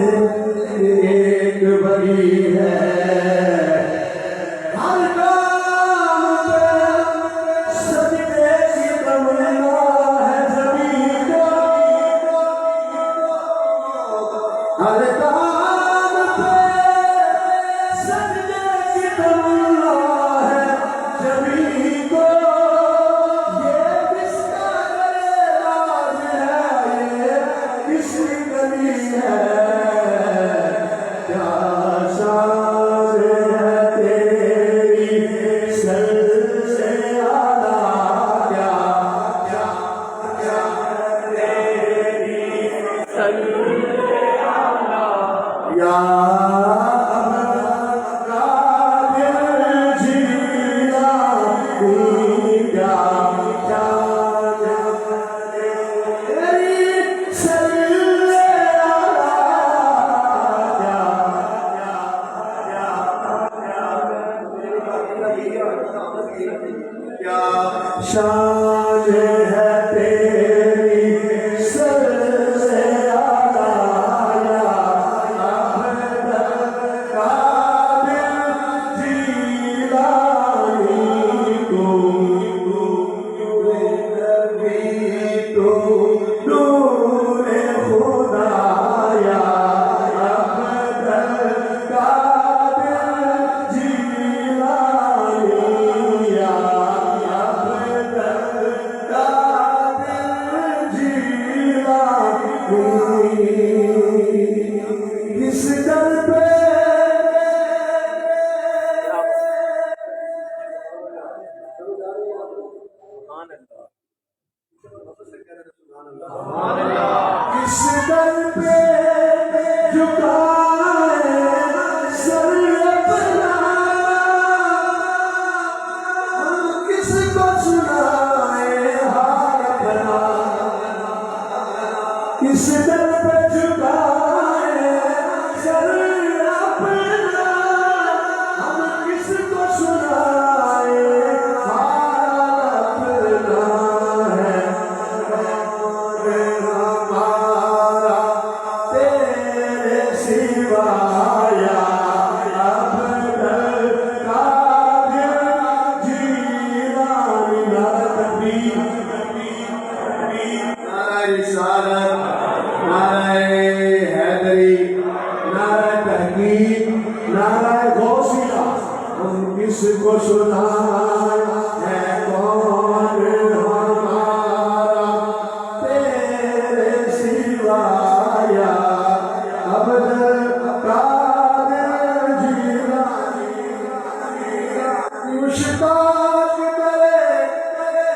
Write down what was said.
ایک بڑی ہے ہر کام پہ سجدے کی تمنا ہے زمین کو ہر کام پہ سجدے کی تمنا ہے زمین کو یہ کس کا راز ہے یہ کس کی کمی ہے شان ہے تیری سر سے آیا احمد قادر جیلانی تو نبی تو نور خدایا احمد قادر جیلانی اس در پہ اس در پہ جھکائے سر اپنا ہم کس کو سنائے حال اپنا اس در پہ جھکائے سر اپنا ہم کس کو سنائے حال اپنا ہے ہمارا تیرے سوایا عبد القادر جیلانی نعرہ تکبیر نعرہ رسالت نعرہ حیدری نعرہ تحقیق نعرہ غوثیہ ہم کس کو سنا